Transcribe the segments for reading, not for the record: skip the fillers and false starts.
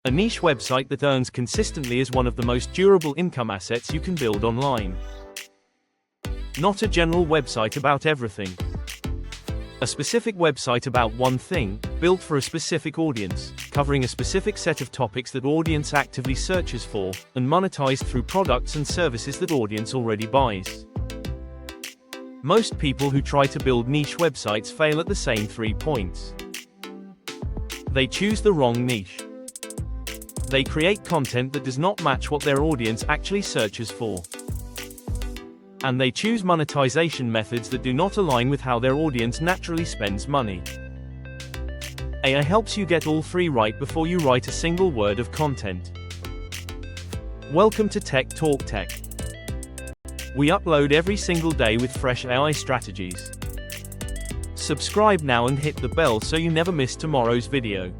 A niche website that earns consistently is one of the most durable income assets you can build online. Not a general website about everything. A specific website about one thing, built for a specific audience, covering a specific set of topics that audience actively searches for, and monetized through products and services that audience already buys. Most people who try to build niche websites fail at the same 3 points. They choose the wrong niche. They create content that does not match what their audience actually searches for. And they choose monetization methods that do not align with how their audience naturally spends money. AI helps you get all 3 right before you write a single word of content. Welcome to Tech Talk Tech. We upload every single day with fresh AI strategies. Subscribe now and hit the bell so you never miss tomorrow's video.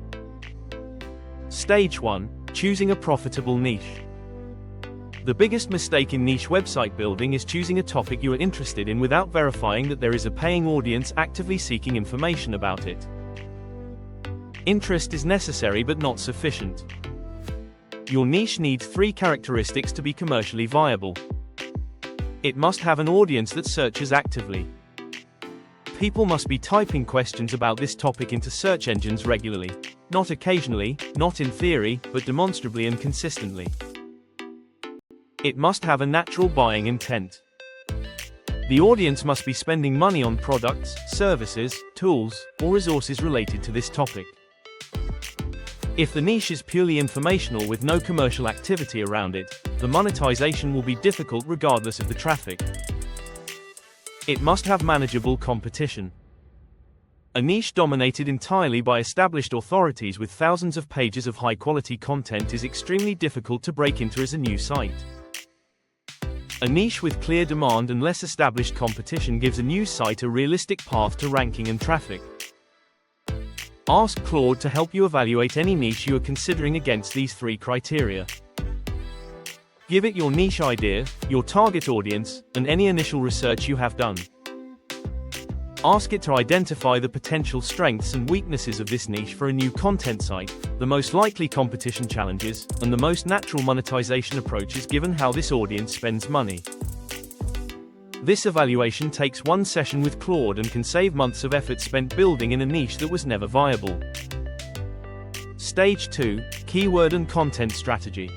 Stage 1. Choosing a profitable niche. The biggest mistake in niche website building is choosing a topic you are interested in without verifying that there is a paying audience actively seeking information about it. Interest is necessary but not sufficient. Your niche needs 3 characteristics to be commercially viable. It must have an audience that searches actively. People must be typing questions about this topic into search engines regularly, not occasionally, not in theory, but demonstrably and consistently. It must have a natural buying intent. The audience must be spending money on products, services, tools, or resources related to this topic. If the niche is purely informational with no commercial activity around it, the monetization will be difficult regardless of the traffic. It must have manageable competition. A niche dominated entirely by established authorities with thousands of pages of high-quality content is extremely difficult to break into as a new site. A niche with clear demand and less established competition gives a new site a realistic path to ranking and traffic. Ask Claude to help you evaluate any niche you are considering against these 3 criteria. Give it your niche idea, your target audience, and any initial research you have done. Ask it to identify the potential strengths and weaknesses of this niche for a new content site, the most likely competition challenges, and the most natural monetization approaches given how this audience spends money. This evaluation takes 1 session with Claude and can save months of effort spent building in a niche that was never viable. Stage 2. Keyword and content strategy.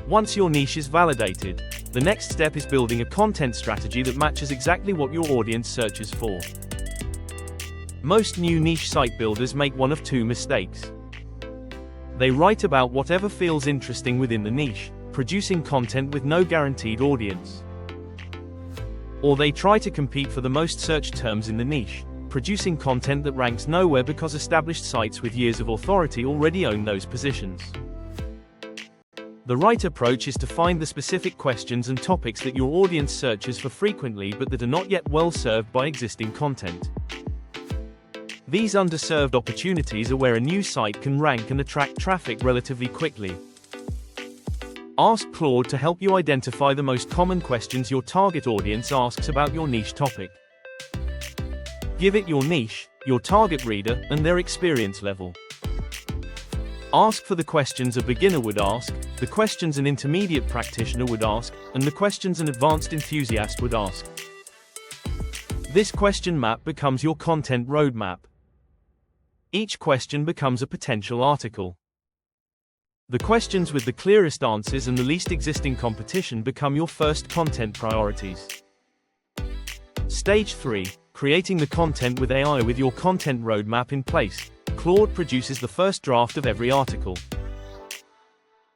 Once your niche is validated, the next step is building a content strategy that matches exactly what your audience searches for. Most new niche site builders make one of 2 mistakes. They write about whatever feels interesting within the niche, producing content with no guaranteed audience. Or they try to compete for the most searched terms in the niche, producing content that ranks nowhere because established sites with years of authority already own those positions. The right approach is to find the specific questions and topics that your audience searches for frequently but that are not yet well served by existing content. These underserved opportunities are where a new site can rank and attract traffic relatively quickly. Ask Claude to help you identify the most common questions your target audience asks about your niche topic. Give it your niche, your target reader, and their experience level. Ask for the questions a beginner would ask, the questions an intermediate practitioner would ask, and the questions an advanced enthusiast would ask. This question map becomes your content roadmap. Each question becomes a potential article. The questions with the clearest answers and the least existing competition become your first content priorities. Stage 3. Creating the content with AI. With your content roadmap in place, Claude produces the first draft of every article.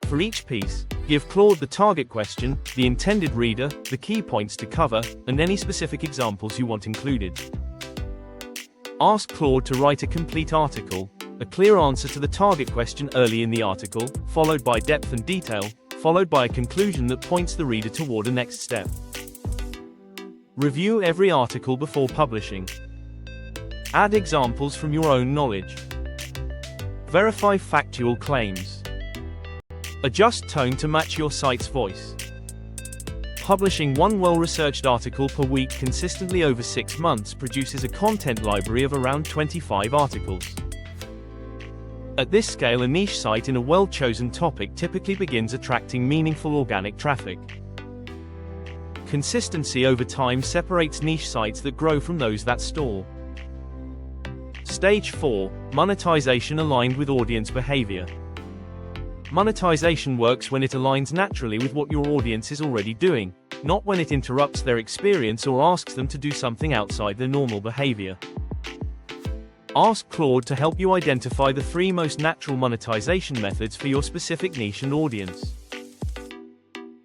For each piece, give Claude the target question, the intended reader, the key points to cover, and any specific examples you want included. Ask Claude to write a complete article, a clear answer to the target question early in the article, followed by depth and detail, followed by a conclusion that points the reader toward a next step. Review every article before publishing. Add examples from your own knowledge. Verify factual claims. Adjust tone to match your site's voice. Publishing one well-researched article per week consistently over 6 months produces a content library of around 25 articles. At this scale, a niche site in a well-chosen topic typically begins attracting meaningful organic traffic. Consistency over time separates niche sites that grow from those that stall. Stage 4. Monetization aligned with audience behavior. Monetization works when it aligns naturally with what your audience is already doing, not when it interrupts their experience or asks them to do something outside their normal behavior. Ask Claude to help you identify the 3 most natural monetization methods for your specific niche and audience.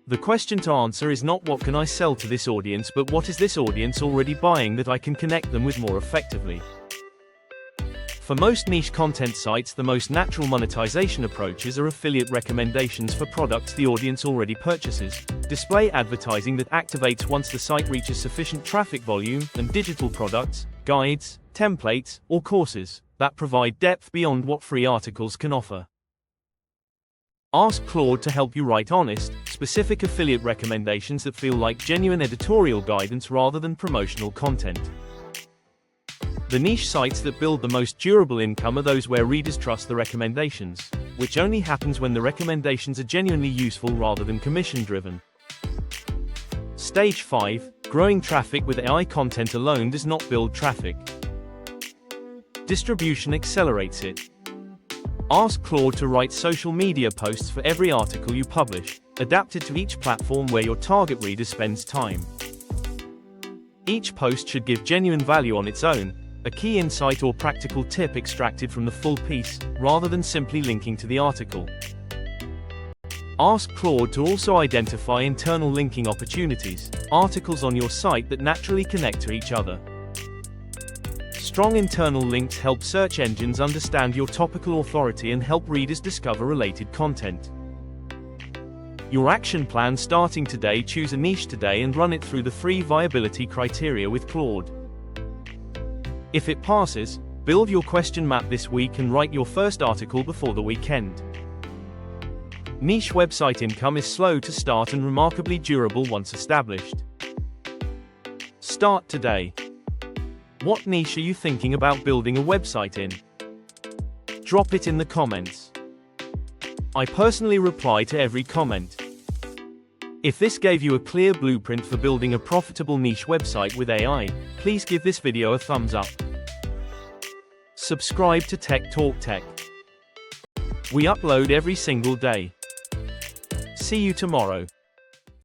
The question to answer is not what can I sell to this audience, but what is this audience already buying that I can connect them with more effectively. For most niche content sites, the most natural monetization approaches are affiliate recommendations for products the audience already purchases, display advertising that activates once the site reaches sufficient traffic volume, and digital products, guides, templates, or courses that provide depth beyond what free articles can offer. Ask Claude to help you write honest, specific affiliate recommendations that feel like genuine editorial guidance rather than promotional content. The niche sites that build the most durable income are those where readers trust the recommendations, which only happens when the recommendations are genuinely useful rather than commission-driven. Stage 5. Growing traffic with AI content alone does not build traffic. Distribution accelerates it. Ask Claude to write social media posts for every article you publish, adapted to each platform where your target reader spends time. Each post should give genuine value on its own, a key insight or practical tip extracted from the full piece, rather than simply linking to the article. Ask Claude to also identify internal linking opportunities, articles on your site that naturally connect to each other. Strong internal links help search engines understand your topical authority and help readers discover related content. Your action plan starting today: choose a niche today and run it through the free viability criteria with Claude. If it passes, build your question map this week and write your first article before the weekend. Niche website income is slow to start and remarkably durable once established. Start today. What niche are you thinking about building a website in? Drop it in the comments. I personally reply to every comment. If this gave you a clear blueprint for building a profitable niche website with AI, please give this video a thumbs up. Subscribe to Tech Talk Tech. We upload every single day. See you tomorrow.